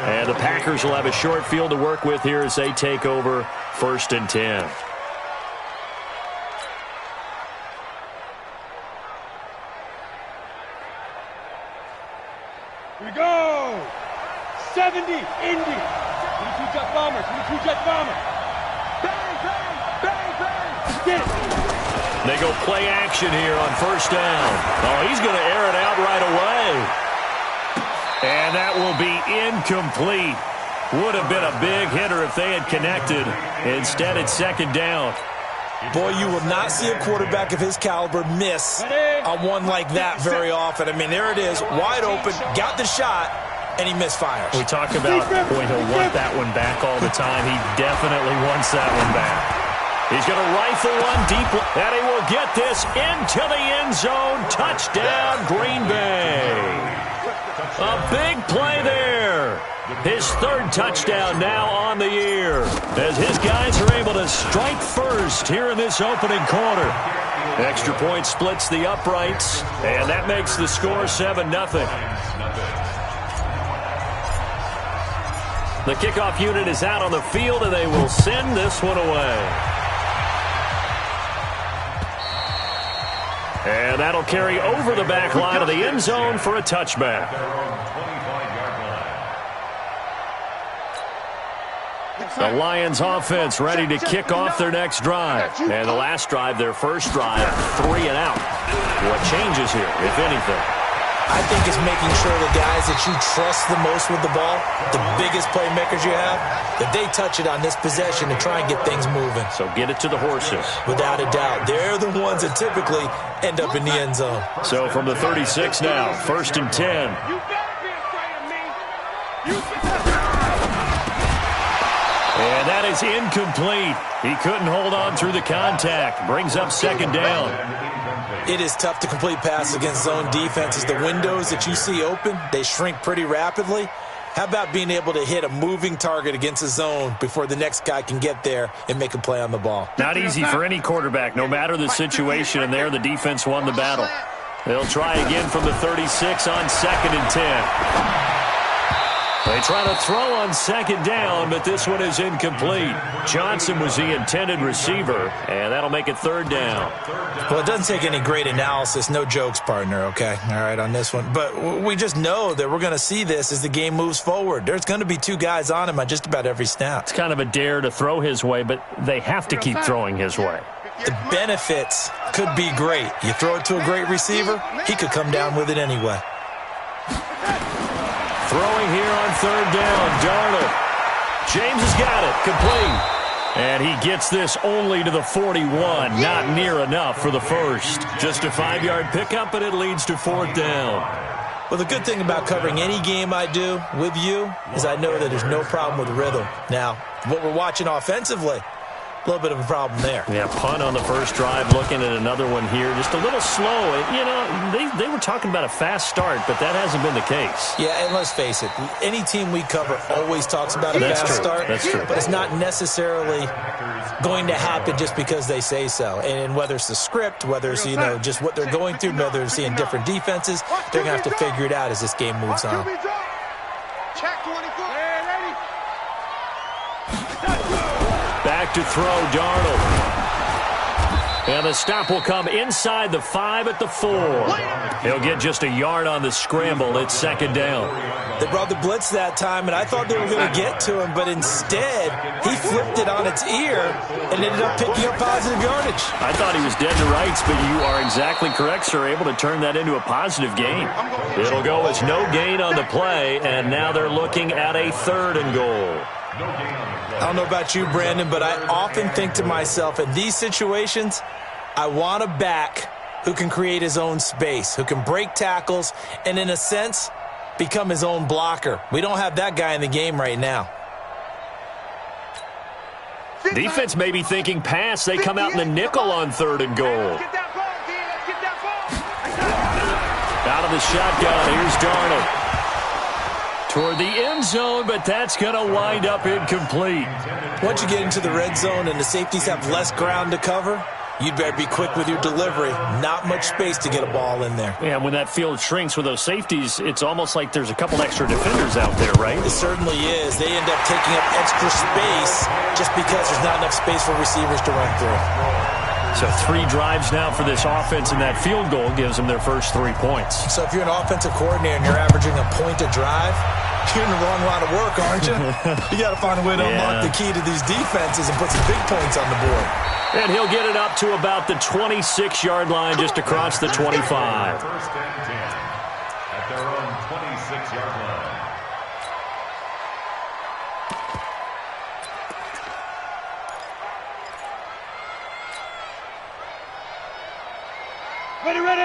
And the Packers will have a short field to work with here as they take over 1st and 10. Here we go! 70, Indy. 22 jet bomber, 22 jet bomber. Bang, bang, bang, bang. Get it. They go play action here on 1st down. Oh, he's going to air it out right away. And that will be incomplete. Would have been a big hitter if they had connected. Instead, it's 2nd down. Boy, you will not see a quarterback of his caliber miss on one like that very often. I mean, there it is, wide open, got the shot, and he misfires. We talk about, boy, he'll want that one back all the time. He definitely wants that one back. He's going to rifle one deep, and he will get this into the end zone. Touchdown, Green Bay. A big play there. His 3rd touchdown now on the year, as his guys are able to strike first here in this opening quarter. Extra point splits the uprights, and that makes the score 7-0. The kickoff unit is out on the field, and they will send this one away. And that'll carry over the back line of the end zone for a touchback. The Lions offense ready to kick off their next drive. And the last drive, their first drive, 3 and out. What changes here, if anything? I think it's making sure the guys that you trust the most with the ball, the biggest playmakers you have, that they touch it on this possession to try and get things moving. So get it to the horses. Without a doubt. They're the ones that typically end up in the end zone. So from the 36 now, 1st and 10. You better be afraid of me. You And that is incomplete. He couldn't hold on through the contact. Brings up 2nd down. It is tough to complete passes against zone defenses. The windows that you see open, they shrink pretty rapidly. How about being able to hit a moving target against a zone before the next guy can get there and make a play on the ball? Not easy for any quarterback, no matter the situation, and there the defense won the battle. They'll try again from the 36 on 2nd and 10. They try to throw on 2nd down, but this one is incomplete. Johnson was the intended receiver, and that'll make it 3rd down. Well, it doesn't take any great analysis. No jokes, partner, okay? All right, on this one. But we just know that we're going to see this as the game moves forward. There's going to be 2 guys on him on just about every snap. It's kind of a dare to throw his way, but they have to keep throwing his way. The benefits could be great. You throw it to a great receiver, he could come down with it anyway. Throwing here on 3rd down, Darnold. James has got it, complete. And he gets this only to the 41, not near enough for the first. Just a 5-yard pickup, and it leads to 4th down. Well, the good thing about covering any game I do with you is I know that there's no problem with rhythm. Now, what we're watching offensively, a little bit of a problem there. Yeah, punt on the first drive, looking at another one here. Just a little slow. You know, they were talking about a fast start, but that hasn't been the case. Yeah, and let's face it, any team we cover always talks about a fast start. That's true. But it's not necessarily going to happen just because they say so. And whether it's the script, whether it's, you know, just what they're going through, whether they're seeing different defenses, they're going to have to figure it out as this game moves on. check 24. Back to throw, Darnold. And the stop will come inside the 5 at the 4. He'll get just a yard on the scramble. It's 2nd down. They brought the blitz that time, and I thought they were going to get to him, but instead, he flipped it on its ear and ended up picking up positive yardage. I thought he was dead to rights, but you are exactly correct, sir, able to turn that into a positive gain. It'll go as no gain on the play, and now they're looking at a 3rd and goal. I don't know about you, Brandon, but I often think to myself, in these situations, I want a back who can create his own space, who can break tackles, and in a sense, become his own blocker. We don't have that guy in the game right now. Defense may be thinking pass. They come out in the nickel on 3rd and goal. Out of the shotgun, here's Darnold. Toward the end zone, but that's going to wind up incomplete. Once you get into the red zone and the safeties have less ground to cover, you'd better be quick with your delivery. Not much space to get a ball in there. Yeah, when that field shrinks with those safeties, it's almost like there's a couple extra defenders out there, right? It certainly is. They end up taking up extra space just because there's not enough space for receivers to run through. So 3 drives now for this offense, and that field goal gives them their first 3 points. So if you're an offensive coordinator and you're averaging a point a drive, you're in the wrong line of work, aren't you? You got to find a way to unlock the key to these defenses and put some big points on the board. And he'll get it up to about the 26-yard line, just across the 25. First and 10 at their own 26-yard line.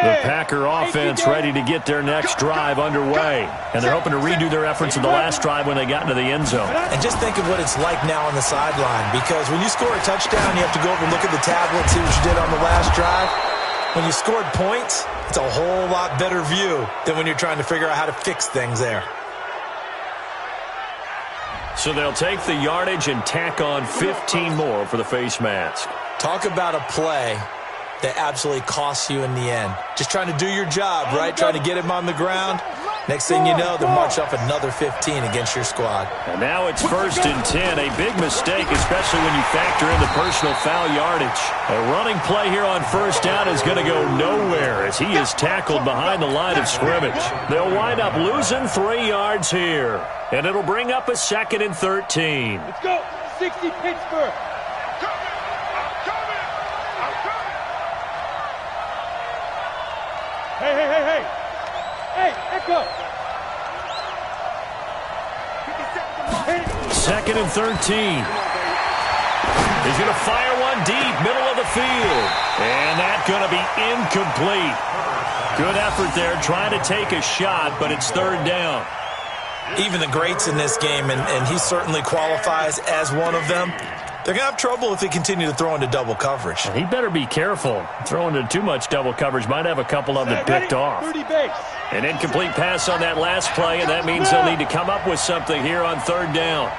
The Packer offense ready to get their next drive underway. And they're hoping to redo their efforts of the last drive when they got into the end zone. And just think of what it's like now on the sideline, because when you score a touchdown, you have to go over and look at the tablet, see what you did on the last drive. When you scored points, it's a whole lot better view than when you're trying to figure out how to fix things there. So they'll take the yardage and tack on 15 more for the face mask. Talk about a play that absolutely costs you in the end. Just trying to do your job, right? Trying to get him on the ground. Next thing you know, they'll march off another 15 against your squad. And now it's 1st and 10. A big mistake, especially when you factor in the personal foul yardage. A running play here on 1st down is going to go nowhere as he is tackled behind the line of scrimmage. They'll wind up losing 3 yards here. And it'll bring up a 2nd and 13. Let's go. 60 Pittsburgh. Hey, echo. 2nd and 13. He's going to fire one deep, middle of the field. And that's going to be incomplete. Good effort there, trying to take a shot, but it's 3rd down. Even the greats in this game, and he certainly qualifies as one of them, they're going to have trouble if they continue to throw into double coverage. He better be careful. Throwing into too much double coverage might have a couple of them picked off. An incomplete pass on that last play, and that means they'll need to come up with something here on 3rd down.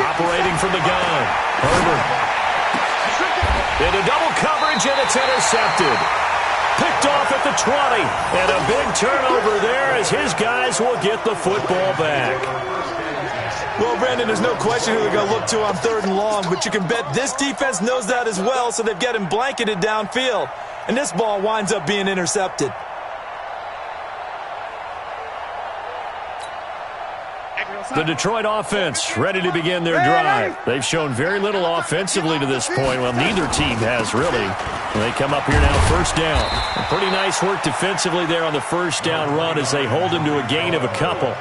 Operating from the gun, Herbert. Into double coverage, and it's intercepted. Picked off at the 20, and a big turnover there as his guys will get the football back. Well, Brandon, there's no question who they're going to look to on 3rd and long, but you can bet this defense knows that as well, so they've got him blanketed downfield. And this ball winds up being intercepted. The Detroit offense ready to begin their drive. They've shown very little offensively to this point. Well, neither team has really. They come up here now, 1st down. Pretty nice work defensively there on the 1st down run as they hold him to a gain of a couple.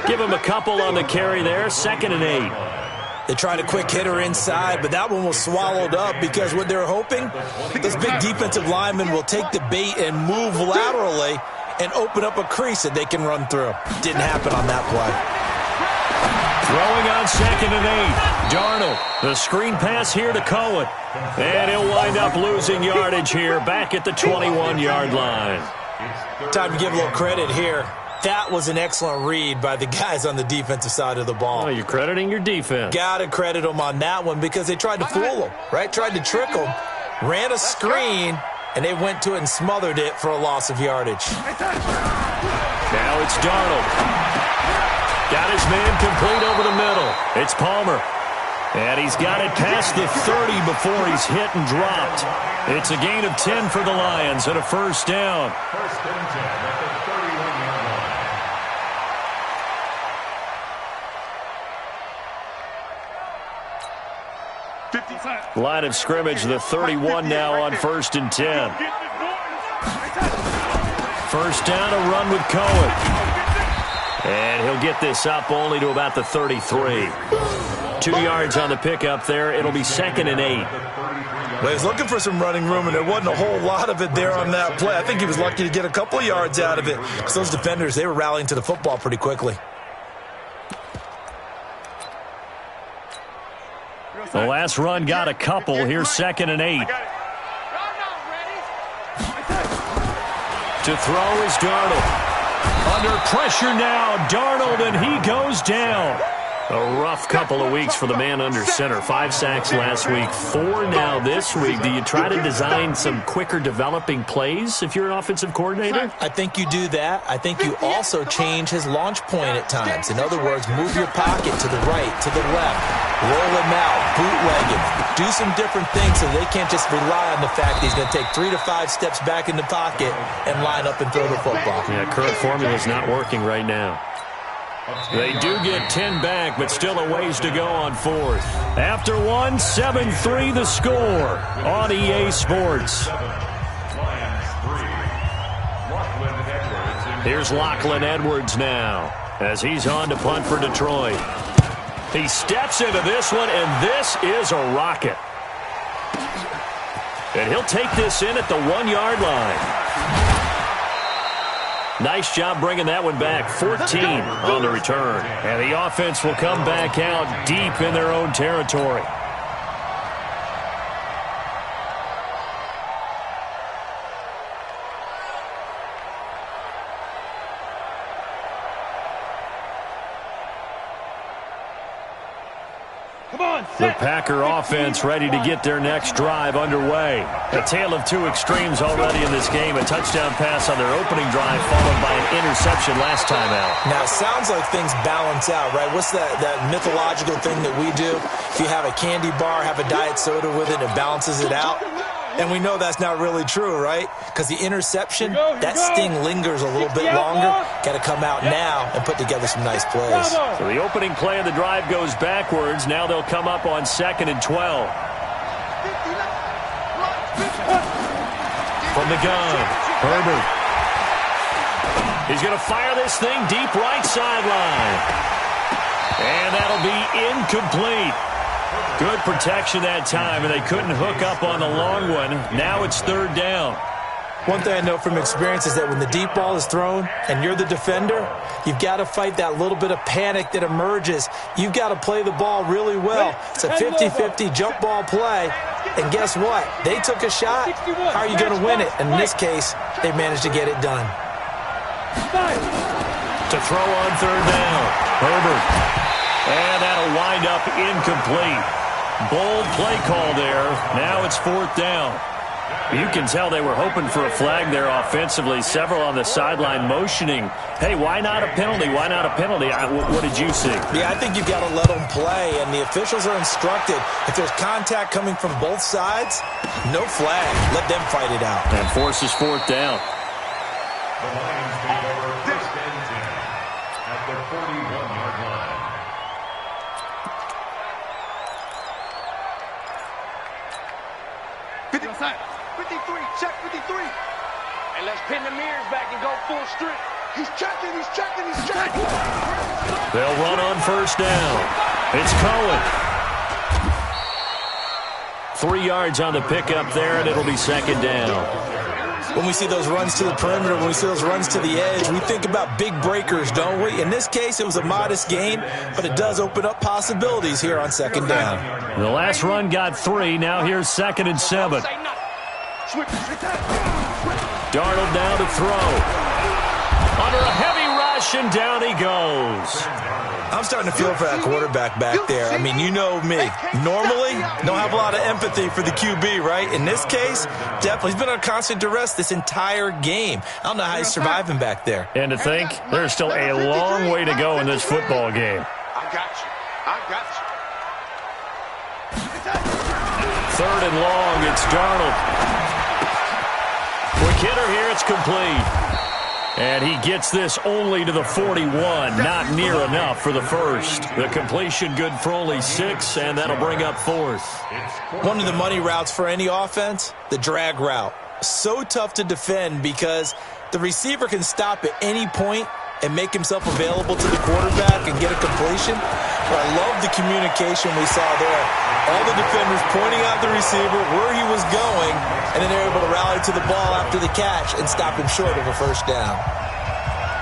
Give him a couple on the carry there, 2nd and 8. They tried a quick hitter inside, but that one was swallowed up because what they're hoping, this big defensive lineman will take the bait and move laterally and open up a crease that they can run through. Didn't happen on that play. Throwing on 2nd and 8. Darnold, the screen pass here to Cohen. And he'll wind up losing yardage here back at the 21-yard line. Time to give a little credit here. That was an excellent read by the guys on the defensive side of the ball. Oh, you're crediting your defense. Got to credit them on that one because they tried to fool them, right? Tried to trick them, ran a screen, and they went to it and smothered it for a loss of yardage. Now it's Darnold. Got his man complete over the middle. It's Palmer. And he's got it past the 30 before he's hit and dropped. It's a gain of 10 for the Lions and a 1st down. 1st and 10 at the 31-yard line. Line of scrimmage, the 31 now on 1st and 10. 1st down, a run with Cohen. And he'll get this up only to about the 33. 2 yards on the pickup there. It'll be 2nd and 8. Well, he was looking for some running room, and there wasn't a whole lot of it there on that play. I think he was lucky to get a couple of yards out of it because those defenders, they were rallying to the football pretty quickly. The last run got a couple. Here's 2nd and 8. To throw is Darnold. Under pressure now, Darnold, and he goes down. A rough couple of weeks for the man under center. 5 sacks last week, 4 now this week. Do you try to design some quicker developing plays if you're an offensive coordinator? I think you do that. I think you also change his launch point at times. In other words, move your pocket to the right, to the left, roll him out, bootleg him, do some different things so they can't just rely on the fact that he's going to take 3 to 5 steps back in the pocket and line up and throw the football. Yeah, current formula is not working right now. They do get 10 back, but still a ways to go on 4th. After 1, 7-3 the score on EA Sports. Here's Lachlan Edwards now as he's on to punt for Detroit. He steps into this one, and this is a rocket. And he'll take this in at the 1-yard line. Nice job bringing that one back. 14 on the return. And the offense will come back out deep in their own territory. The Packer offense ready to get their next drive underway. A tale of two extremes already in this game. A touchdown pass on their opening drive followed by an interception last time out. Now, it sounds like things balance out, right? What's that mythological thing that we do? If you have a candy bar, have a diet soda with it, it balances it out. And we know that's not really true, right? Because the interception, that sting lingers a little bit longer. Got to come out now and put together some nice plays. So the opening play of the drive goes backwards. Now they'll come up on 2nd and 12. From the gun, Herbert. He's going to fire this thing deep right sideline. And that'll be incomplete. Good protection that time, and they couldn't hook up on the long one. Now it's 3rd down. One thing I know from experience is that when the deep ball is thrown and you're the defender, you've got to fight that little bit of panic that emerges. You've got to play the ball really well. It's a 50-50 jump ball play. And guess what? They took a shot. How are you going to win it? And in this case, they managed to get it done. To throw on 3rd down, Herbert. And that'll wind up incomplete. Bold play call there. Now it's 4th down. You can tell they were hoping for a flag there offensively. Several on the sideline motioning, hey, why not a penalty? Why not a penalty? What did you see? Yeah, I think you've got to let them play, and the officials are instructed. If there's contact coming from both sides, no flag. Let them fight it out. And forces 4th down. The Lions take over 1st and 10 at their 41-yard line. Outside. 53, check 53. And let's pin the mirrors back and go full strength. He's checking, he's checking, he's checking. They'll run on 1st down. It's Cohen. 3 yards on the pickup there, and it'll be 2nd down. When we see those runs to the perimeter, when we see those runs to the edge, we think about big breakers, don't we? In this case, it was a modest gain, but it does open up possibilities here on 2nd down. The last run got 3. Now here's 2nd and 7. Darnold down to throw. Under a heavy rush, and down he goes. I'm starting to feel for that quarterback back there. I mean, you know me. Normally, don't have a lot of empathy for the QB, right? In this case, definitely. He's been on constant duress this entire game. I don't know how he's surviving back there. And to think, there's still a long way to go in this football game. I got you. I got you. 3rd and long, it's Darnold. Quick hitter here, it's complete. And he gets this only to the 41, not near enough for the first. The completion good for only 6, and that'll bring up 4th. One of the money routes for any offense, the drag route. So tough to defend because the receiver can stop at any point and make himself available to the quarterback and get a completion. But I love the communication we saw there. All the defenders pointing out the receiver, where he was going, and then they're able to rally to the ball after the catch and stop him short of a 1st down.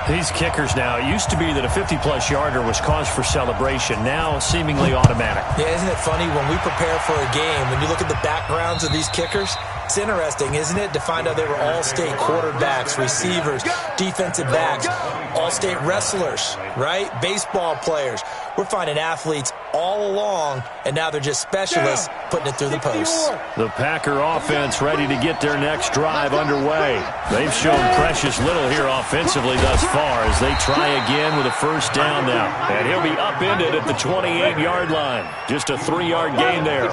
These kickers now, it used to be that a 50-plus yarder was cause for celebration. Now seemingly automatic. Yeah, isn't it funny when we prepare for a game, when you look at the backgrounds of these kickers, it's interesting, isn't it, to find out they were all-state quarterbacks, receivers, defensive backs, all-state wrestlers, right? Baseball players. We're finding athletes all along, and now they're just specialists putting it through the posts. The Packer offense ready to get their next drive underway. They've shown precious little here offensively thus far as they try again with a first down now. And he'll be upended at the 28-yard line. Just a 3-yard gain there.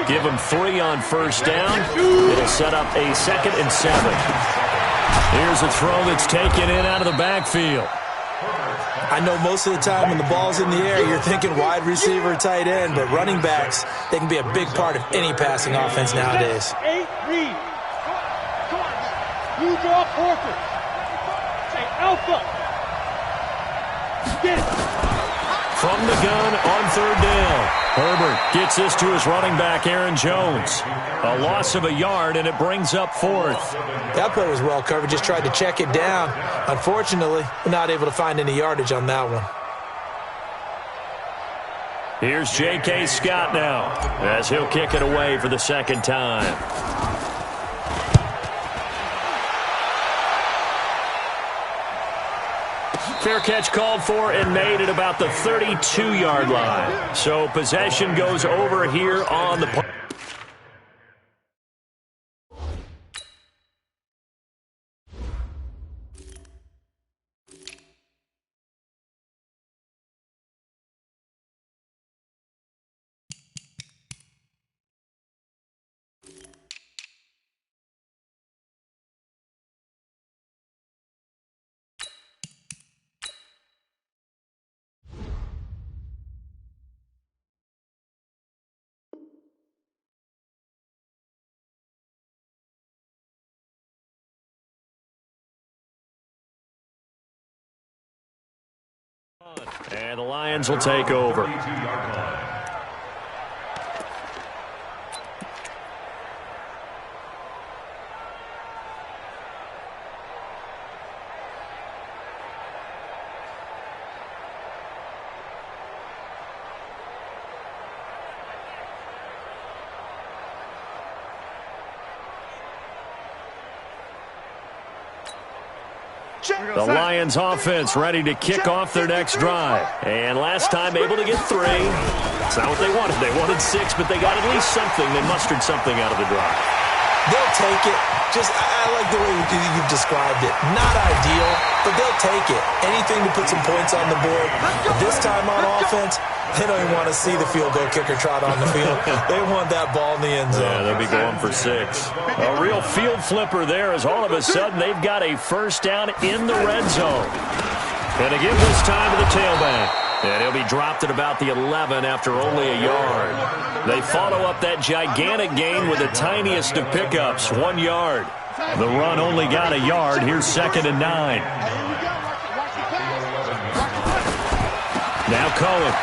Give him 3 on first down. It'll set up a 2nd and 7. Here's a throw that's taken in out of the backfield. I know most of the time when the ball's in the air, you're thinking wide receiver, tight end, but running backs, they can be a big part of any passing offense nowadays. 8 read. You draw Porter. Say alpha. Get it. From the gun on third down. Herbert gets this to his running back, Aaron Jones. A loss of a yard, and it brings up 4th. That play was well covered, just tried to check it down. Unfortunately, we're not able to find any yardage on that one. Here's J.K. Scott now as he'll kick it away for the 2nd time. Fair catch called for and made at about the 32-yard line. So possession goes over here on the play. And the Lions will take over. The Lions offense ready to kick off their next drive. And last time able to get 3. It's not what they wanted. They wanted 6, but they got at least something. They mustered something out of the drive. They'll take it. I like the way you've described it. Not ideal, but they'll take it. Anything to put some points on the board. But this time on offense, they don't even want to see the field goal kicker trot on the field. They want that ball in the end zone. Yeah, they'll be going for 6. A real field flipper there as all of a sudden they've got a first down in the red zone. And they give this time to the tailback. And he'll be dropped at about the 11 after only a yard. They follow up that gigantic gain with the tiniest of pickups, 1 yard. The run only got a yard. Here's 2nd and 9. Now Cohen.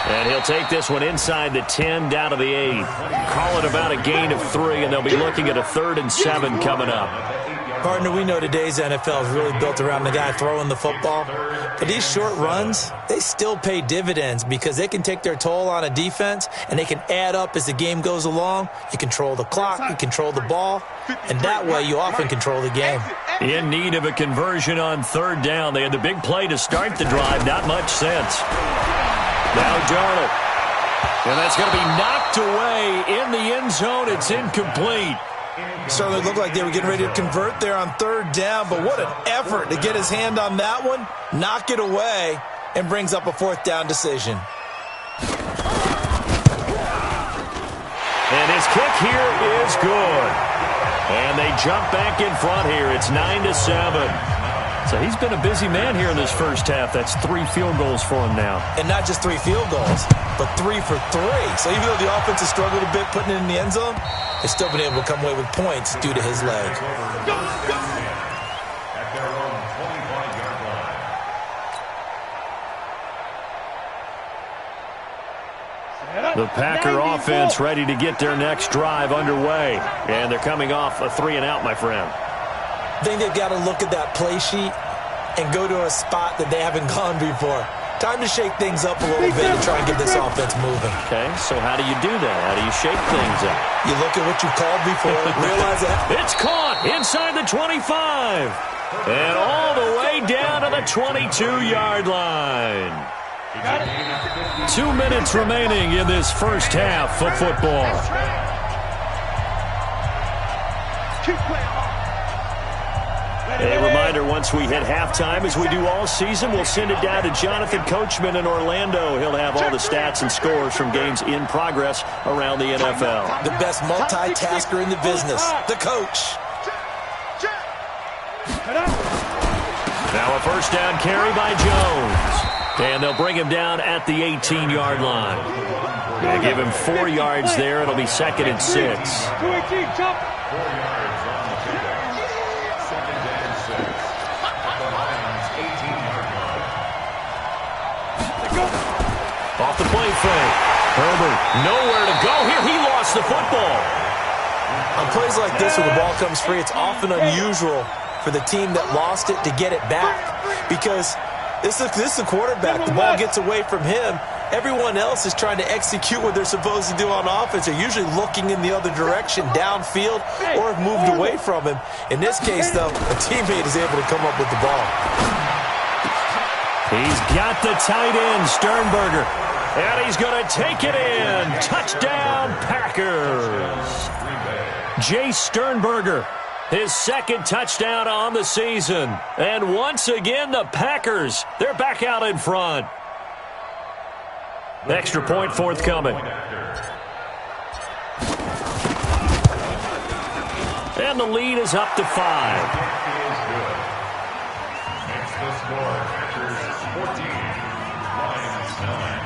And he'll take this one inside the 10 down to the 8. Call it about a gain of 3, and they'll be looking at a 3rd and 7 coming up. Partner, we know today's NFL is really built around the guy throwing the football. But these short runs, they still pay dividends because they can take their toll on a defense, and they can add up as the game goes along. You control the clock, you control the ball, and that way you often control the game. In need of a conversion on 3rd down. They had the big play to start the drive. Not much sense. Now Darnold. And that's going to be knocked away in the end zone. It's incomplete. Certainly looked like they were getting ready to convert there on 3rd down, but what an effort to get his hand on that one, knock it away, and brings up a 4th down decision. And his kick here is good. And they jump back in front here. It's 9-7. So he's been a busy man here in this first half. That's 3 field goals for him now. And not just 3 field goals, but 3 for 3. So even though the offense has struggled a bit putting it in the end zone, they've still been able to come away with points due to his leg. At their own 25-yard line. The Packer offense ready to get their next drive underway. And they're coming off a 3-and-out, my friend. I think they've got to look at that play sheet and go to a spot that they haven't gone before. Time to shake things up a little bit to try and get this offense moving. Okay, so how do you do that? How do you shake things up? You look at what you called before, realize that. It's caught inside the 25. And all the way down to the 22-yard line. 2 minutes remaining in this first half of football. Keep playing hard. A reminder, once we hit halftime, as we do all season, we'll send it down to Jonathan Coachman in Orlando. He'll have all the stats and scores from games in progress around the NFL. The best multitasker in the business, the coach. Now a first down carry by Jones. And they'll bring him down at the 18-yard line. They give him 4 yards there. It'll be 2nd and 6. 218, jump. 4 yards on the pickup. 2nd and 6. At the Lions' 18-yard line. Off the play fake. Herbert, nowhere to go here. He lost the football. On plays like this where the ball comes free, it's often unusual for the team that lost it to get it back. Because this is the quarterback. The ball gets away from him. Everyone else is trying to execute what they're supposed to do on offense. They're usually looking in the other direction, downfield, or have moved away from him. In this case, though, a teammate is able to come up with the ball. He's got the tight end, Sternberger. And he's going to take it in. Touchdown, Packers. Jay Sternberger, his 2nd touchdown on the season. And once again, the Packers, they're back out in front. Extra point forthcoming. And the lead is up to 5. Makes the score Packers 14, Lions 9.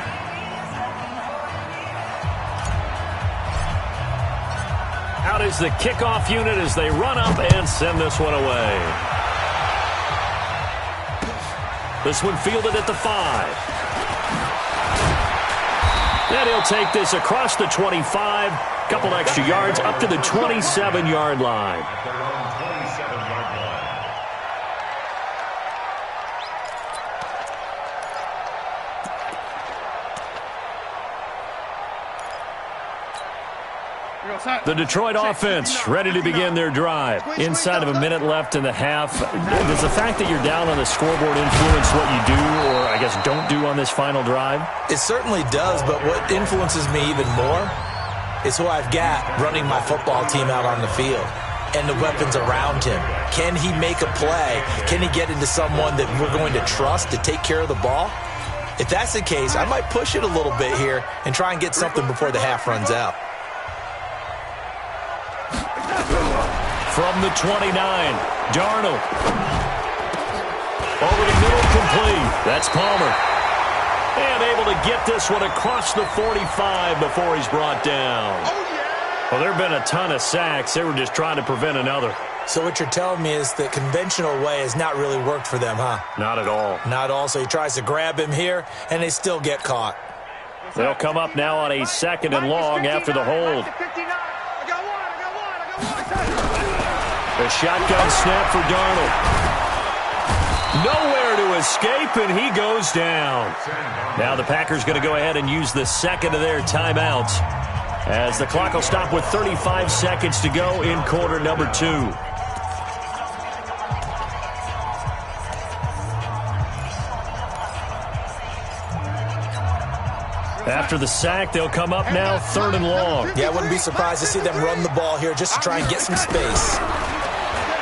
Out is the kickoff unit as they run up and send this one away. This one fielded at the 5. And he'll take this across the 25. Couple extra yards up to the 27-yard line. At their own 27-yard line. The Detroit offense ready to begin their drive. Inside of a minute left in the half. Does the fact that you're down on the scoreboard influence what you do, or I guess don't do on this final drive? It certainly does, but what influences me even more is who I've got running my football team out on the field and the weapons around him. Can he make a play? Can he get into someone that we're going to trust to take care of the ball? If that's the case, I might push it a little bit here and try and get something before the half runs out. From the 29, Darnold. Over the middle, complete. That's Palmer. And able to get this one across the 45 before he's brought down. Well, there have been a ton of sacks. They were just trying to prevent another. So what you're telling me is the conventional way has not really worked for them, huh? Not at all. Not at all. So he tries to grab him here, and they still get caught. They'll come up now on a 2nd and long after the hold. A shotgun snap for Darnold. Nowhere to escape, and he goes down. Now the Packers going to go ahead and use the 2nd of their timeouts, as the clock will stop with 35 seconds to go in quarter number 2. After the sack, they'll come up now 3rd and long. Yeah, I wouldn't be surprised to see them run the ball here just to try and get some space.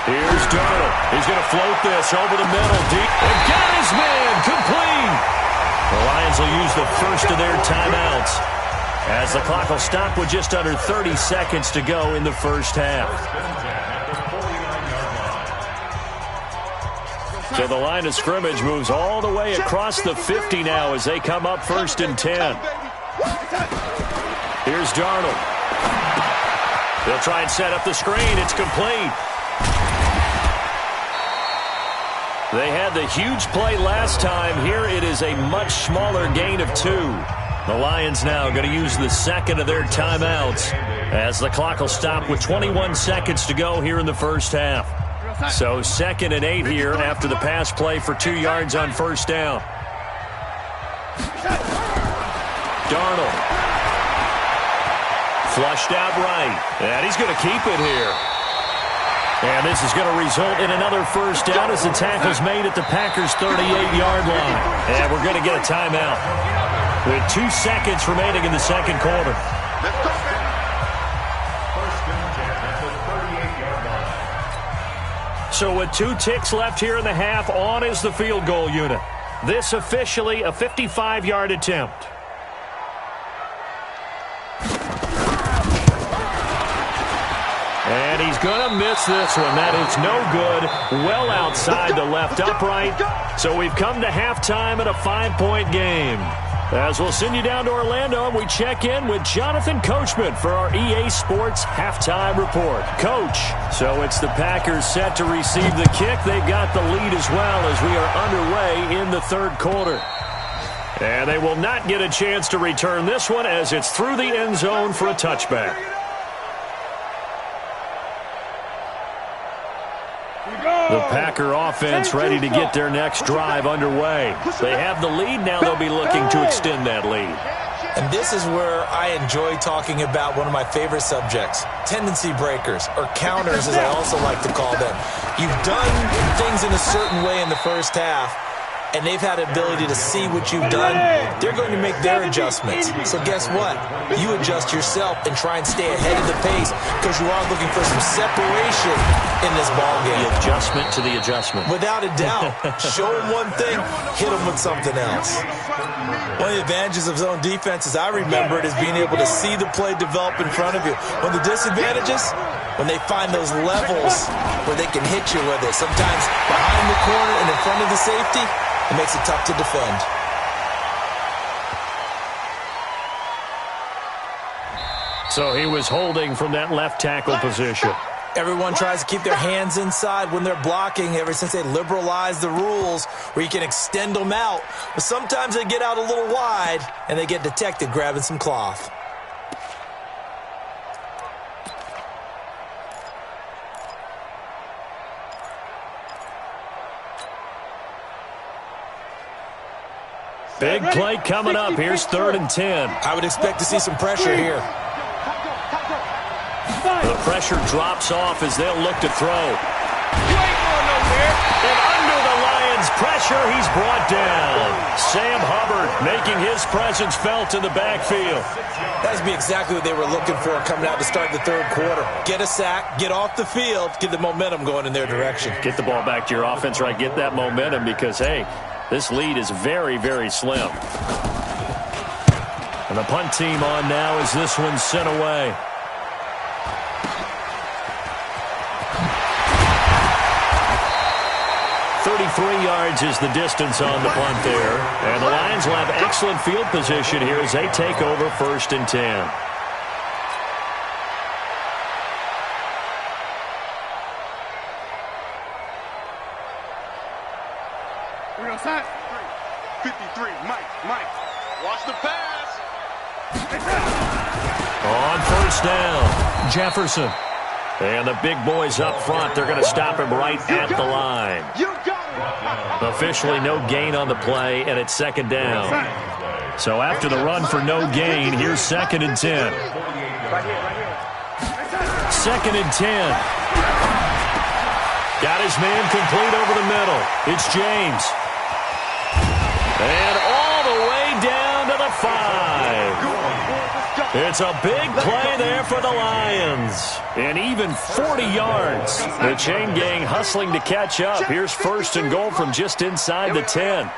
Here's Darnold. He's going to float this over the middle, deep. And got his man, complete. The Lions will use the first of their timeouts, as the clock will stop with just under 30 seconds to go in the first half. So the line of scrimmage moves all the way across the 50 now as they come up 1st and 10. Here's Darnold. They'll try and set up the screen. It's complete. They had the huge play last time. Here it is a much smaller gain of 2. The Lions now going to use the 2nd of their timeouts, as the clock will stop with 21 seconds to go here in the first half. So 2nd and 8 here after the pass play for 2 yards on 1st down. Darnold. Flushed out right. And he's going to keep it here. And this is going to result in another first down as the tackle's made at the Packers' 38-yard line. And we're going to get a timeout with 2 seconds remaining in the second quarter. Let's go, man. First and 10 at the 38-yard line. So with 2 ticks left here in the half, on is the field goal unit. This officially a 55-yard attempt. And he's going to miss this one. That is no good. Well outside the left upright. So we've come to halftime at a 5-point game. As we'll send you down to Orlando, and we check in with Jonathan Coachman for our EA Sports Halftime Report. Coach, so it's the Packers set to receive the kick. They've got the lead as well as we are underway in the third quarter. And they will not get a chance to return this one as it's through the end zone for a touchback. The Packer offense ready to get their next drive underway. They have the lead now. They'll be looking to extend that lead. And this is where I enjoy talking about one of my favorite subjects, tendency breakers, or counters as I also like to call them. You've done things in a certain way in the first half, and they've had the ability to see what you've done. They're going to make their adjustments. So guess what? You adjust yourself and try and stay ahead of the pace because you are looking for some separation in this ball game. The adjustment to the adjustment. Without a doubt. Show them one thing, hit them with something else. One of the advantages of zone defense, as I remember it, is being able to see the play develop in front of you. One of the disadvantages, when they find those levels where they can hit you with it, sometimes behind the corner and in front of the safety, it makes it tough to defend. So he was holding from that left tackle position. Everyone tries to keep their hands inside when they're blocking ever since they liberalized the rules where you can extend them out. But sometimes they get out a little wide and they get detected grabbing some cloth. Big play coming up. Here's 3rd and 10. I would expect to see some pressure here. The pressure drops off as they'll look to throw. And under the Lions' pressure, he's brought down. Sam Hubbard making his presence felt in the backfield. That's be exactly what they were looking for coming out to start the third quarter. Get a sack, get off the field, get the momentum going in their direction. Get the ball back to your offense, right? Get that momentum because, hey, this lead is very, very slim. And the punt team on now as this one's sent away. Yards is the distance on the punt there. And the Lions will have excellent field position here as they take over 1st and 10. We're outside. 53, Mike. Watch the pass. On 1st down, Jefferson. And the big boys up front, they're going to stop him right at the line. Officially no gain on the play, and it's 2nd down. So after the run for no gain, here's 2nd and 10. 2nd and 10. Got his man complete over the middle. It's James. And all the way down to the 5. It's a big play there for the Lions. And even 40 yards. The chain gang hustling to catch up. Here's 1st and goal from just inside the 10. And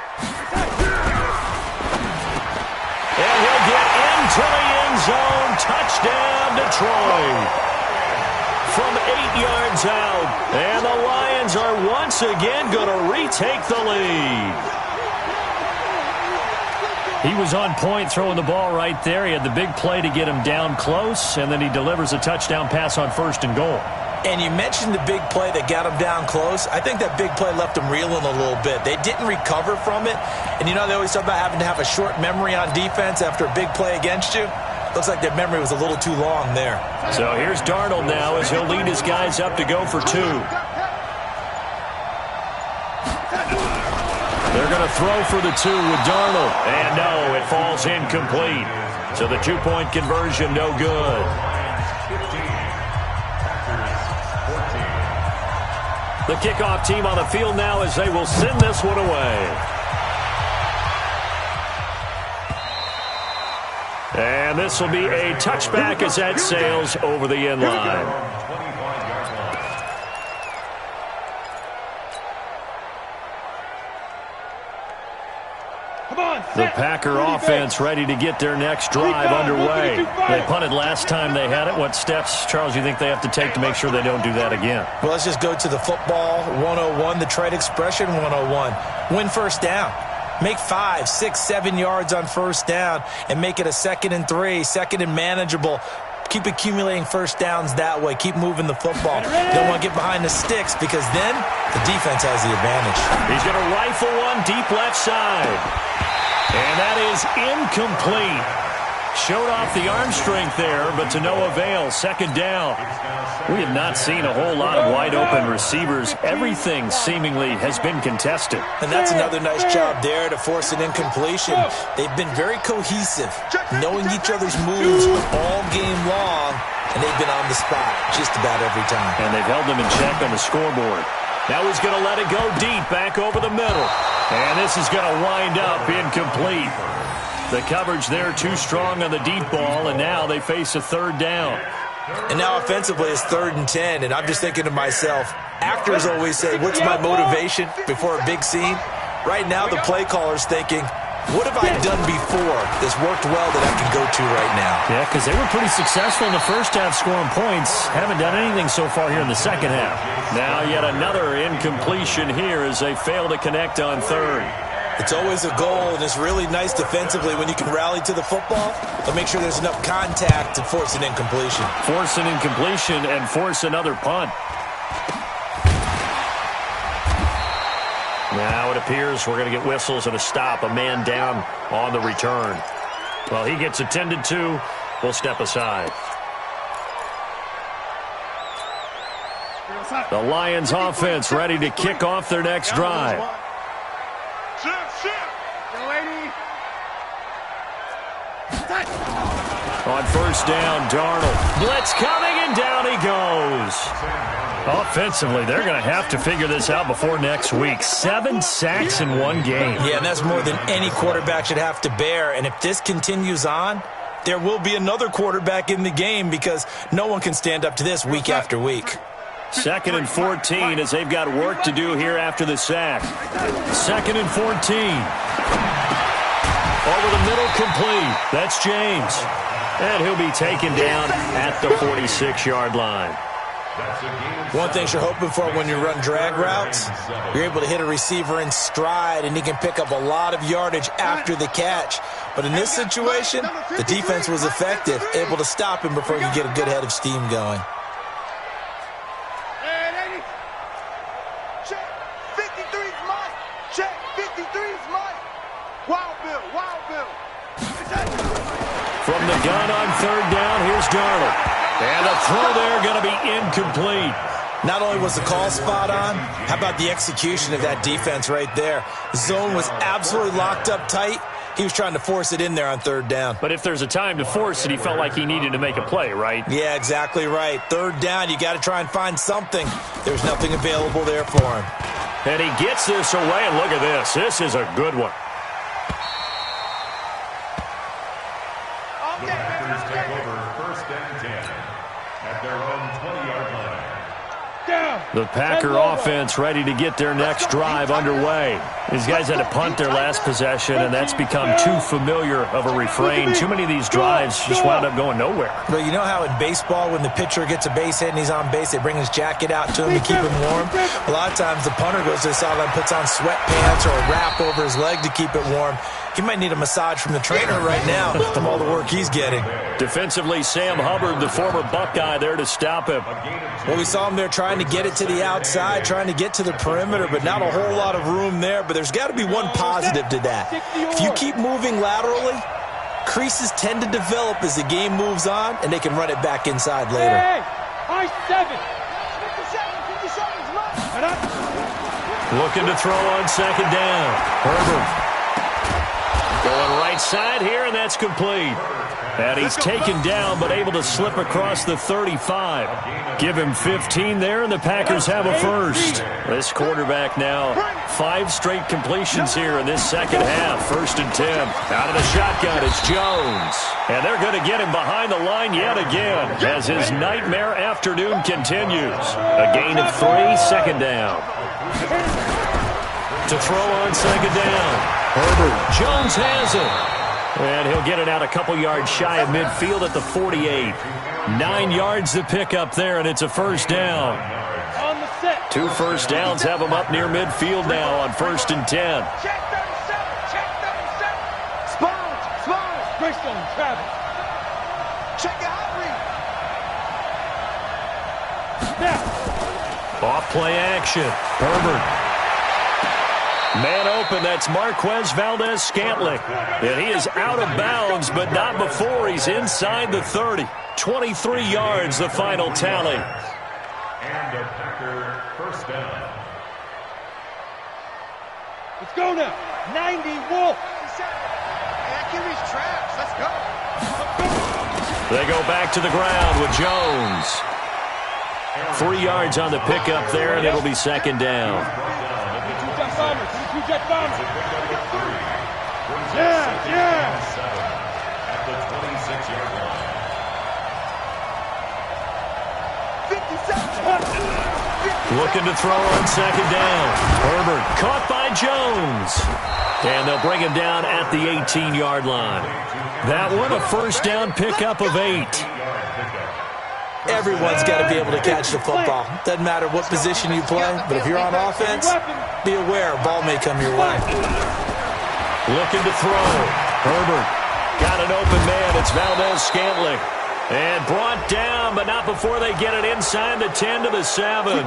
he'll get into the end zone. Touchdown, Detroit. From 8 yards out. And the Lions are once again going to retake the lead. He was on point throwing the ball right there. He had the big play to get him down close, and then he delivers a touchdown pass on 1st and goal. And you mentioned the big play that got him down close. I think that big play left him reeling a little bit. They didn't recover from it. And, you know, they always talk about having to have a short memory on defense after a big play against you. Looks like their memory was a little too long there. So here's Darnold now as he'll lead his guys up to go for 2. They're going to throw for the 2 with Darnold. And no, it falls incomplete. So the 2-point conversion, no good. The kickoff team on the field now as they will send this one away. And this will be a touchback as that sails over the end line. The Packer offense ready to get their next drive underway. They punted last time they had it. What steps, Charles, do you think they have to take to make sure they don't do that again? Well, let's just go to the football 101, the trade expression 101. Win first down. Make 5, 6, 7 yards on first down and make it a 2nd and 3, 2nd and manageable. Keep accumulating first downs that way. Keep moving the football. You don't want to get behind the sticks because then the defense has the advantage. He's going to rifle one deep left side. And that is incomplete. Showed off the arm strength there, but to no avail. 2nd down. We have not seen a whole lot of wide-open receivers. Everything seemingly has been contested. And that's another nice job there to force an incompletion. They've been very cohesive, knowing each other's moves all game long, and they've been on the spot just about every time. And they've held them in check on the scoreboard. Now he's going to let it go deep, back over the middle. And this is going to wind up incomplete. The coverage there too strong on the deep ball, and now they face a 3rd down. And now offensively it's 3rd and 10, and I'm just thinking to myself, actors always say, what's my motivation before a big scene? Right now the play caller's thinking, what have I done before that's worked well that I can go to right now? Yeah, because they were pretty successful in the first half scoring points. Haven't done anything so far here in the second half. Now yet another incompletion here as they fail to connect on 3rd. It's always a goal, and it's really nice defensively when you can rally to the football, but make sure there's enough contact to force an incompletion. Force an incompletion and force another punt. Now it appears we're going to get whistles and a stop. A man down on the return. Well, he gets attended to. We'll step aside. The Lions offense ready to kick off their next drive. On first down, Darnold. Blitz coming, and down he goes. Offensively, they're going to have to figure this out before next week. 7 sacks in one game. Yeah, and that's more than any quarterback should have to bear. And if this continues on, there will be another quarterback in the game because no one can stand up to this week after week. 2nd and 14 as they've got work to do here after the sack. 2nd and 14. Over the middle, complete. That's James. And he'll be taken down at the 46-yard line. One thing you're hoping for when you run drag routes, you're able to hit a receiver in stride, and he can pick up a lot of yardage after the catch. But in this situation, the defense was effective, able to stop him before he could get a good head of steam going. Check, 53's mine. Check, 53's mine. Wild Bill, Wild Bill. From the gun on 3rd down, here's Darnold. And the throw there going to be incomplete. Not only was the call spot on, how about the execution of that defense right there? The zone was absolutely locked up tight. He was trying to force it in there on 3rd down. But if there's a time to force it, he felt like he needed to make a play, right? Yeah, exactly right. 3rd down, you got to try and find something. There's nothing available there for him. And he gets this away, and look at this. This is a good one. The Packers take over 1st and 10 at their own 20-yard line. The Packer offense ready to get their next drive underway. These guys had to punt their last possession, and that's become too familiar of a refrain. Too many of these drives just wound up going nowhere. But you know how in baseball, when the pitcher gets a base hit and he's on base, they bring his jacket out to him to keep him warm? A lot of times the punter goes to the sideline, puts on sweatpants or a wrap over his leg to keep it warm. He might need a massage from the trainer right now from all the work he's getting. Defensively, Sam Hubbard, the former Buckeye, there to stop him. Well, we saw him there trying to get it to the outside, trying to get to the perimeter, but not a whole lot of room there. But there's got to be one positive to that. If you keep moving laterally, creases tend to develop as the game moves on, and they can run it back inside later. Hey, I 7. 57's mine. Looking to throw on 2nd down. Herbert going right right side here, and that's complete. And he's taken down, but able to slip across the 35. Give him 15 there, and the Packers have a first. This quarterback now 5 straight completions here in this second half. 1st and 10. Out of the shotgun, it's Jones. And they're going to get him behind the line yet again as his nightmare afternoon continues. A gain of 3, 2nd down. To throw on 2nd down. Herbert. Jones has it. And he'll get it out a couple yards shy of midfield at the 48. 9 yards to pick up there, and it's a 1st down. 2 first downs have him up near midfield now on 1st and 10. Check 37. Check 37. Smalls. Bristol, Travis. Check out Reed. Now. Off play action. Herbert. Man open, that's Marquez Valdez-Scantling. And he is out of bounds, but not before he's inside the 30. 23 yards, the final tally. And a Packer 1st down. Let's go now. 90 Wolf. Traps. Let's go. They go back to the ground with Jones. 3 yards on the pickup there, and it'll be 2nd down. At the 26-yard line. 57. Looking to throw on 2nd down. Herbert caught by Jones. And they'll bring him down at the 18-yard line. That one, a 1st down pickup of 8. Everyone's got to be able to catch the football. Doesn't matter what position you play, but if you're on offense, be aware a ball may come your way. Looking to throw. Herbert got an open man. It's Valdez-Scantling. And brought down, but not before they get it inside the 10 to the 7.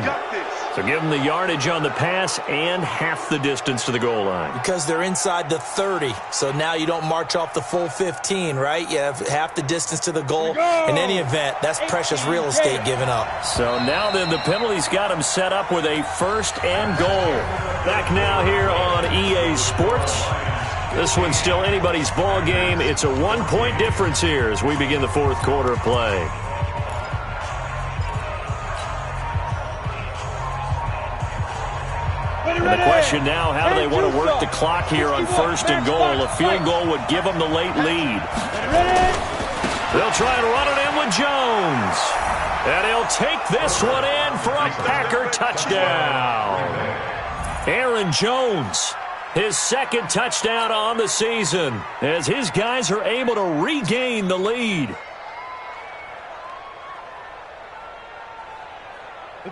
So give them the yardage on the pass and half the distance to the goal line. Because they're inside the 30, so now you don't march off the full 15, right? You have half the distance to the goal. In any event, that's precious real estate given up. So now then the penalty's got him set up with a 1st and goal. Back now here on EA Sports. This one's still anybody's ball game. It's a 1-point difference here as we begin the 4th quarter of play. And the question now, how do they want to work the clock here on 1st and goal? A field goal would give them the late lead. They'll try and run it in with Jones. And he'll take this one in for a Packer touchdown. Aaron Jones. His 2nd touchdown on the season as his guys are able to regain the lead.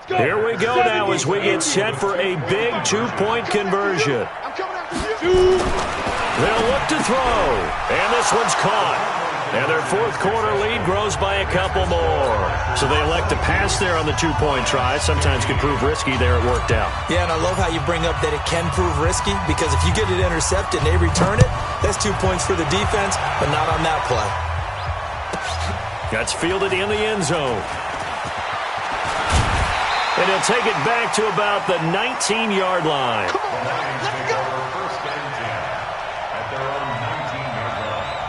Here we go now as we get set for a big 2-point conversion. They'll look to throw, and this one's caught. And their 4th quarter lead grows by a couple more. So they elect to pass there on the 2-point try. Sometimes can prove risky there. It worked out. Yeah, and I love how you bring up that it can prove risky, because if you get it intercepted and they return it, that's 2 points for the defense, but not on that play. That's fielded in the end zone. And he'll take it back to about the 19-yard line. Come on, let's go. 1st and 10 at their own 19-yard line.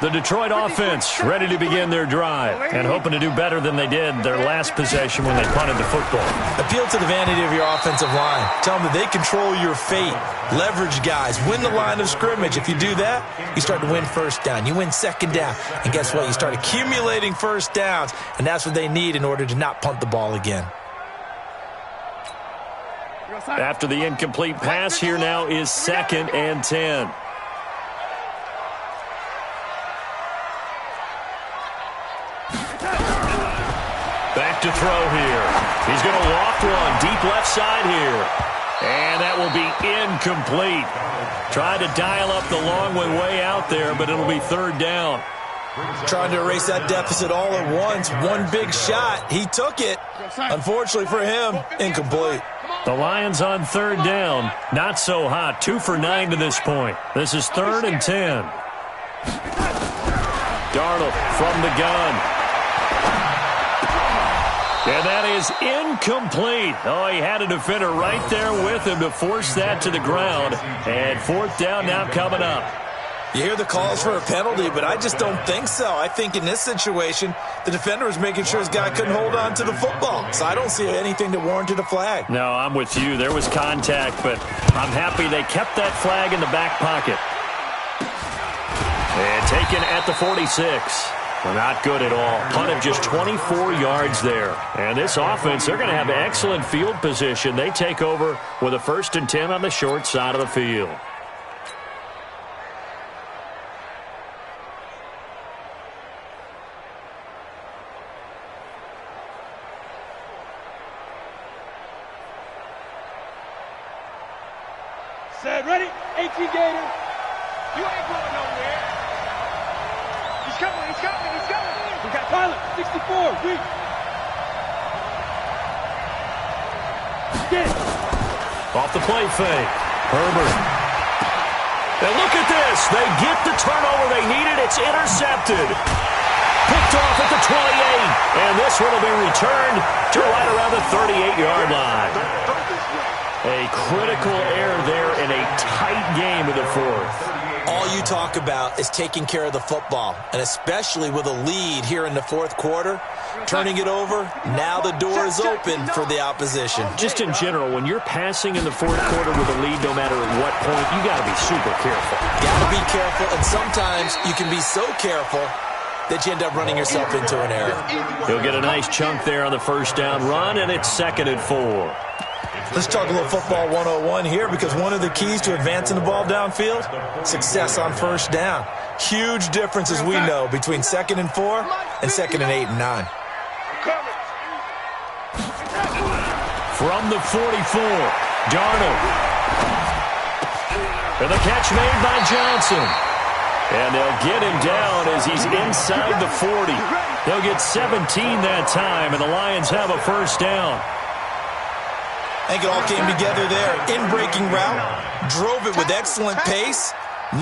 The Detroit offense ready to begin their drive and hoping to do better than they did their last possession when they punted the football. Appeal to the vanity of your offensive line. Tell them that they control your fate. Leverage guys. Win the line of scrimmage. If you do that, you start to win 1st down. You win 2nd down. And guess what? You start accumulating 1st downs. And that's what they need in order to not punt the ball again. After the incomplete pass, here now is 2nd and 10. Back to throw here. He's going to loft one deep left side here. And that will be incomplete. Tried to dial up the long way out there, but it'll be 3rd down. Trying to erase that deficit all at once. One big shot. He took it. Unfortunately for him, incomplete. The Lions on 3rd down. Not so hot. 2 for 9 to this point. This is 3rd and 10. Darnold from the gun. And that is incomplete. Oh, he had a defender right there with him to force that to the ground. And 4th down now coming up. You hear the calls for a penalty, but I just don't think so. I think in this situation, the defender was making sure his guy couldn't hold on to the football. So I don't see anything that warranted a flag. No, I'm with you. There was contact, but I'm happy they kept that flag in the back pocket. And taken at the 46. Well, not good at all. Punt of just 24 yards there. And this offense, they're going to have excellent field position. They take over with a 1st and 10 on the short side of the field. Set, ready? 18 Gator. You ain't going nowhere. He's coming, he's coming, he's coming. We got Pilot, 64, weak. Get it. Off the play fake. Herbert. And look at this. They get the turnover they needed. It's intercepted. Picked off at the 28. And this one will be returned to right around the 38-yard line. A critical error there in a tight game in the 4th. All you talk about is taking care of the football, and especially with a lead here in the 4th quarter, turning it over, now the door is open for the opposition. Just in general, when you're passing in the 4th quarter with a lead, no matter at what point, you got to be super careful. Got to be careful, and sometimes you can be so careful that you end up running yourself into an error. He'll get a nice chunk there on the 1st down run, and it's 2nd and 4. Let's talk a little football 101 here, because one of the keys to advancing the ball downfield, success on 1st down. Huge difference, as we know, between 2nd and 4 and 2nd and 8 and 9. From the 44, Darnold. And the catch made by Johnson. And they'll get him down as he's inside the 40. They'll get 17 that time, and the Lions have a 1st down. I think it all came together there. In-breaking route, drove it with excellent pace.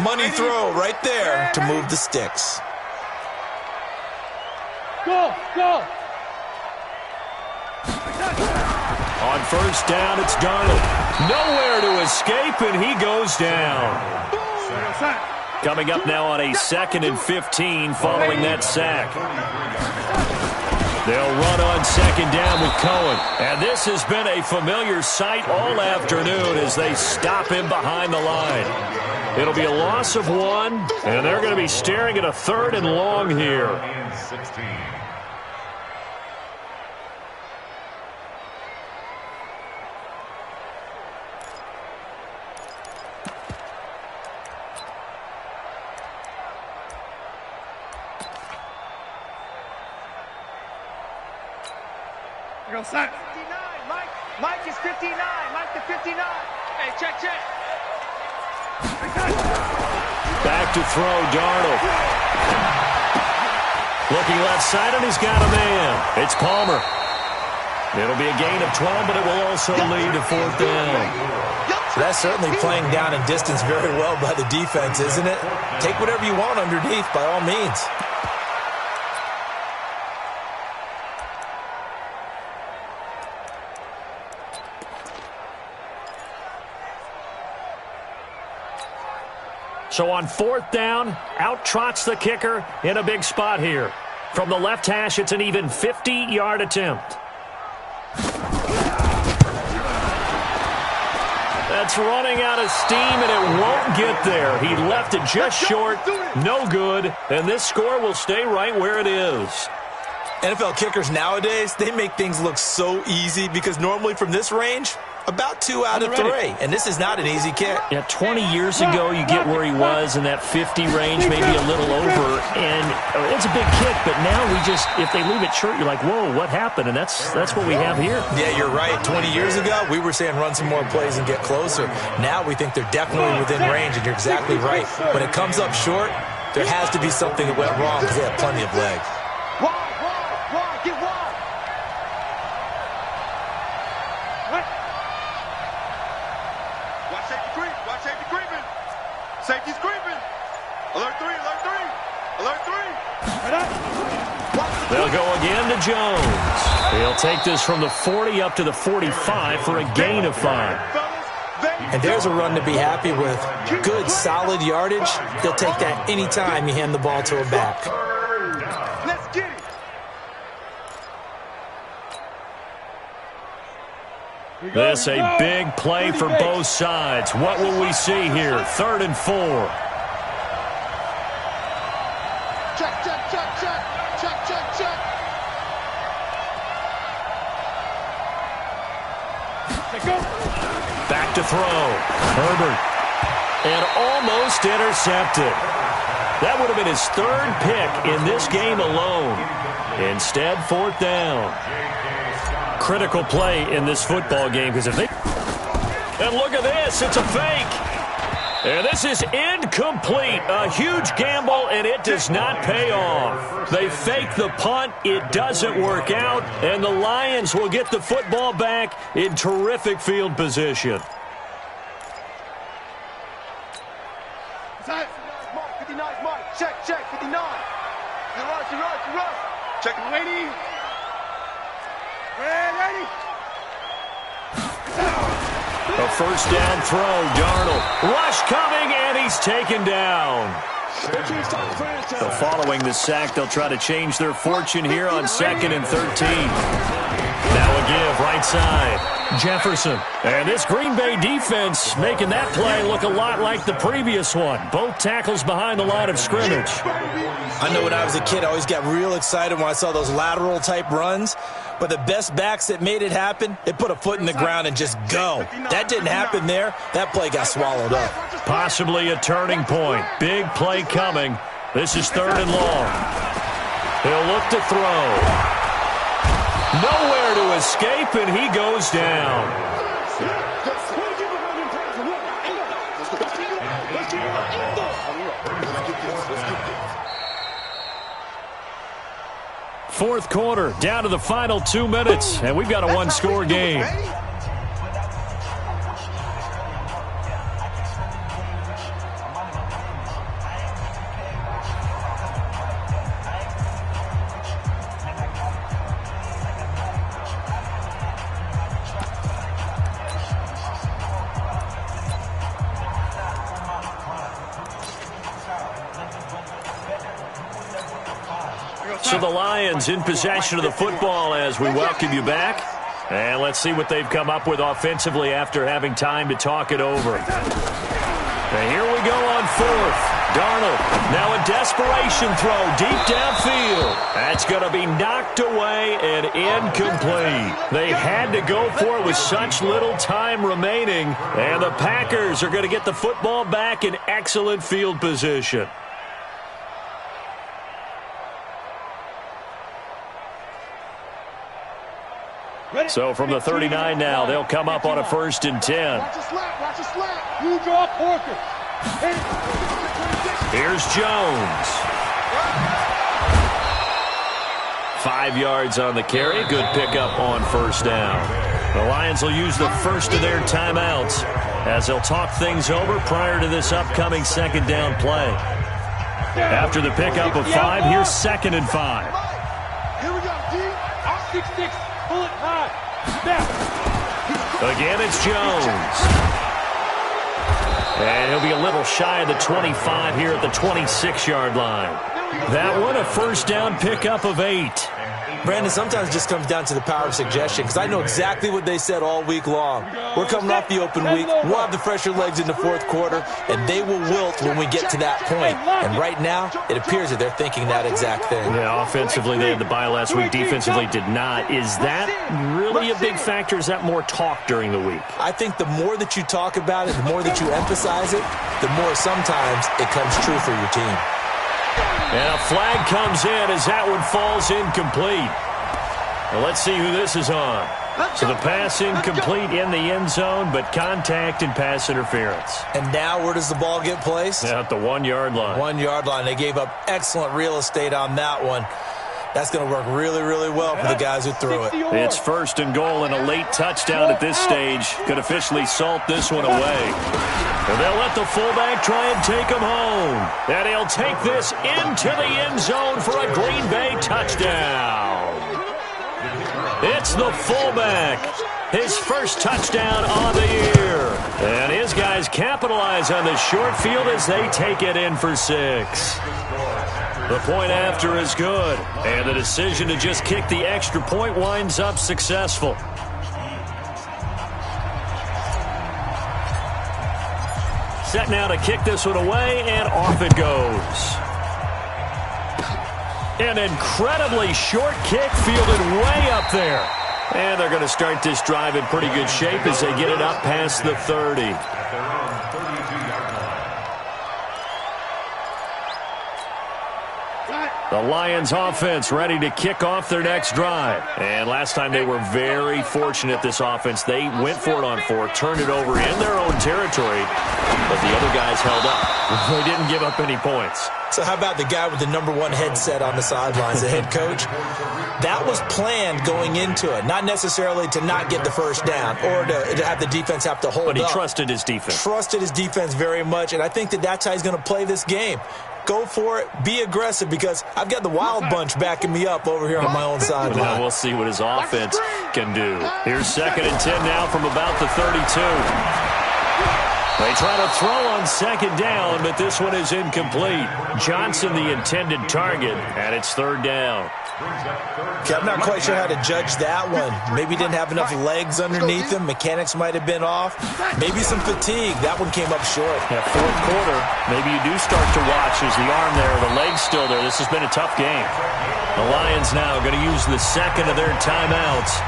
Money throw right there to move the sticks. Go, go. On 1st down, it's Darnold. Nowhere to escape, and he goes down. Coming up now on a 2nd and 15 following that sack. They'll run on 2nd down with Cohen. And this has been a familiar sight all afternoon as they stop him behind the line. It'll be a loss of 1, and they're going to be staring at a 3rd and long here. Go, set. 59, Mike. Mike is 59. Mike to 59. Hey, check. Back to throw, Darnold. Looking left side, and he's got a man. It's Palmer. It'll be a gain of 12, but it will also lead to 4th down. That's certainly playing down in distance very well by the defense, isn't it? Take whatever you want underneath, by all means. So on 4th down, out trots the kicker in a big spot here. From the left hash, it's an even 50-yard attempt. That's running out of steam, and it won't get there. He left it just short, no good, and this score will stay right where it is. NFL kickers nowadays, they make things look so easy because normally from this range, about 2 out of 3. And this is not an easy kick. Yeah, 20 years ago, you get where he was in that 50 range, maybe a little over. And it's a big kick, but now we just, if they leave it short, you're like, whoa, what happened? And that's what we have here. Yeah, you're right. 20 years ago, we were saying run some more plays and get closer. Now we think they're definitely within range, and you're exactly right. When it comes up short, there has to be something that went wrong because they have plenty of legs. Get wide. Watch safety creep. Watch safety creeping. Safety's creeping. Alert 3. Alert 3. Alert 3. Right up. They'll go again to Jones. He'll take this from the 40 up to the 45 for a gain of 5. And there's a run to be happy with. Good, solid yardage. They'll take that anytime you hand the ball to a back. Let's get it. This a big play for both sides. What will we see here? 3rd and 4. Check, check, check, check. Check, check, check. Back to throw. Herbert. And almost intercepted. That would have been his 3rd pick in this game alone. Instead, 4th down. Critical play in this football game because if they... And look at this. It's a fake. And this is incomplete. A huge gamble, and it does not pay off. They fake the punt. It doesn't work out, and the Lions will get the football back in terrific field position. Mark, 59, Mark. Check, check, 59. You're right. Check, lady. Ready. A 1st down throw, Darnold. Rush coming, and he's taken down. So following the sack, they'll try to change their fortune here on 2nd and 13. Now a give, right side. Jefferson. And this Green Bay defense making that play look a lot like the previous one. Both tackles behind the line of scrimmage. I know when I was a kid, I always got real excited when I saw those lateral-type runs. But the best backs that made it happen, they put a foot in the ground and just go. That didn't happen there. That play got swallowed up. Possibly a turning point. Big play coming. This is 3rd and long. He'll look to throw. Nowhere to escape, and he goes down. Fourth quarter, down to the final 2 minutes, and we've got a one-score game. So the Lions in possession of the football as we welcome you back. And let's see what they've come up with offensively after having time to talk it over. And here we go on 4th. Darnold, now a desperation throw deep downfield. That's going to be knocked away and incomplete. They had to go for it with such little time remaining. And the Packers are going to get the football back in excellent field position. So from the 39 now, they'll come up on a 1st and 10. Watch a slap, watch a slap. You draw Porter. Here's Jones. 5 yards on the carry. Good pickup on 1st down. The Lions will use the first of their timeouts as they'll talk things over prior to this upcoming 2nd down play. After the pickup of 5, here's 2nd and 5. Here we go, D. Out 6-6. Pull it high. Again, it's Jones. And he'll be a little shy of the 25 here at the 26-yard line. That one, a 1st down pickup of 8. Brandon, sometimes it just comes down to the power of suggestion, because I know exactly what they said all week long. We're coming off the open week. We'll have the fresher legs in the 4th quarter, and they will wilt when we get to that point. And right now, it appears that they're thinking that exact thing. Yeah, offensively, they had the bye last week. Defensively, did not. Is that really a big factor? Is that more talk during the week? I think the more that you talk about it, the more that you emphasize it, the more sometimes it comes true for your team. And a flag comes in as that one falls incomplete. Well, let's see who this is on. So the pass incomplete in the end zone, but contact and pass interference. And now where does the ball get placed? At the 1 yard line. 1 yard line. They gave up excellent real estate on that one. That's going to work really, really well for the guys who threw it. It's 1st and goal, and a late touchdown at this stage could officially salt this one away. And they'll let the fullback try and take him home. And he'll take this into the end zone for a Green Bay touchdown. It's the fullback. His first touchdown on the year. And his guys capitalize on the short field as they take it in for 6. The point after is good. And the decision to just kick the extra point winds up successful. Set now to kick this one away, and off it goes. An incredibly short kick fielded way up there. And they're going to start this drive in pretty good shape as they get it up past the 30. The Lions offense ready to kick off their next drive. And last time they were very fortunate, this offense. They went for it on 4, turned it over in their own territory, but the other guys held up. They didn't give up any points. So how about the guy with the #1 headset on the sidelines, the head coach? That was planned going into it, not necessarily to not get the first down or to have the defense have to hold up. But he trusted his defense. Trusted his defense very much, and I think that's how he's going to play this game. Go for it. Be aggressive, because I've got the Wild Bunch backing me up over here on my own sideline. Now we'll see what his offense can do. Here's 2nd and 10 now from about the 32. They try to throw on 2nd down, but this one is incomplete. Johnson the intended target, and it's 3rd down. Okay, I'm not quite sure how to judge that one. Maybe he didn't have enough legs underneath him. Mechanics might have been off. Maybe some fatigue. That one came up short. Yeah, 4th quarter, maybe you do start to watch. Is the arm there, the leg's still there. This has been a tough game. The Lions now going to use the 2nd of their timeouts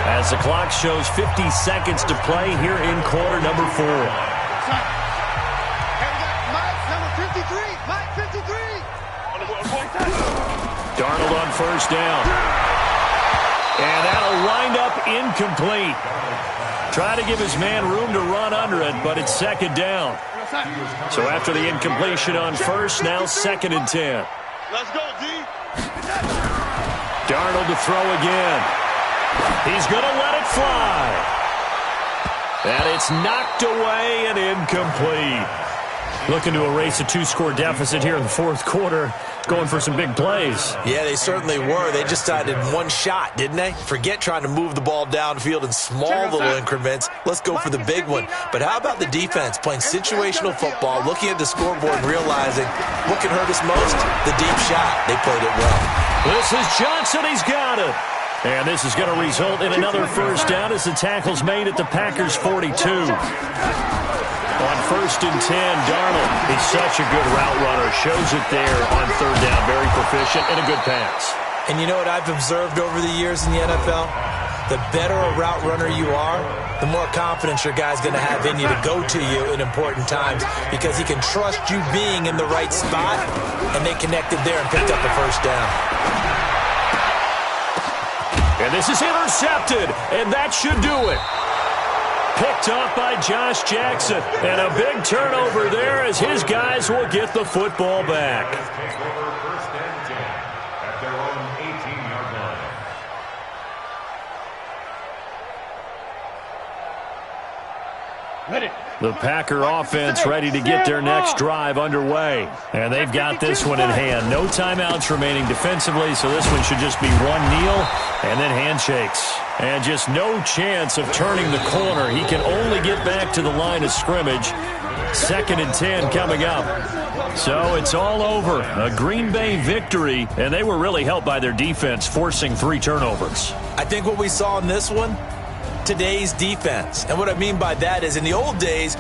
as the clock shows 50 seconds to play here in quarter number 4. Darnold on 1st down. And that'll wind up incomplete. Try to give his man room to run under it, but it's 2nd down. So after the incompletion on 1st, now 2nd and 10. Let's go, D. Darnold to throw again. He's going to let it fly. And it's knocked away and incomplete. Looking to erase a 2-score deficit here in the 4th quarter. Going for some big plays. Yeah, they certainly were. They just decided one shot, didn't they? Forget trying to move the ball downfield in small little increments. Let's go for the big one. But how about the defense playing situational football, looking at the scoreboard and realizing what can hurt us most? The deep shot. They played it well. This is Johnson. He's got it. And this is going to result in another 1st down as the tackle's made at the Packers' 42. On 1st and 10, Darnold is such a good route runner. Shows it there on 3rd down. Very proficient and a good pass. And you know what I've observed over the years in the NFL? The better a route runner you are, the more confidence your guy's going to have in you to go to you in important times, because he can trust you being in the right spot, and they connected there and picked up a 1st down. And this is intercepted, and that should do it. Picked off by Josh Jackson. And a big turnover there as his guys will get the football back. Take over 1st and 10 at their own 18-yard line. Ready. The Packer offense ready to get their next drive underway. And they've got this one in hand. No timeouts remaining defensively, so this one should just be one kneel and then handshakes. And just no chance of turning the corner. He can only get back to the line of scrimmage. 2nd and 10 coming up. So it's all over. A Green Bay victory, and they were really helped by their defense, forcing 3 turnovers. I think what we saw in this one, today's defense. And what I mean by that is in the old days,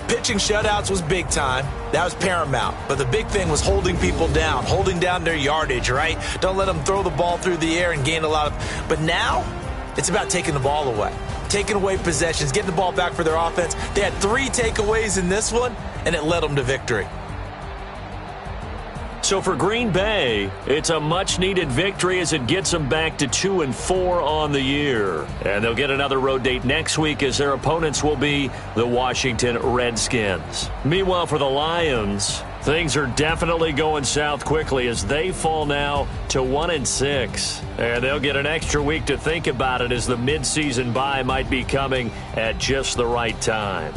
pitching shutouts was big time. That was paramount. But the big thing was holding people down, holding down their yardage, right? Don't let them throw the ball through the air and gain a lot of... But now, it's about taking the ball away. Taking away possessions, getting the ball back for their offense. They had 3 takeaways in this one, and it led them to victory. So for Green Bay, it's a much-needed victory as it gets them back to 2-4 on the year. And they'll get another road date next week as their opponents will be the Washington Redskins. Meanwhile, for the Lions, Things are definitely going south quickly as they fall now to 1-6. And they'll get an extra week to think about it as the midseason bye might be coming at just the right time.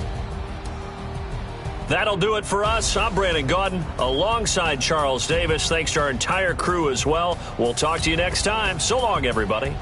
That'll do it for us. I'm Brandon Gaudin alongside Charles Davis. Thanks to our entire crew as well. We'll talk to you next time. So long, everybody.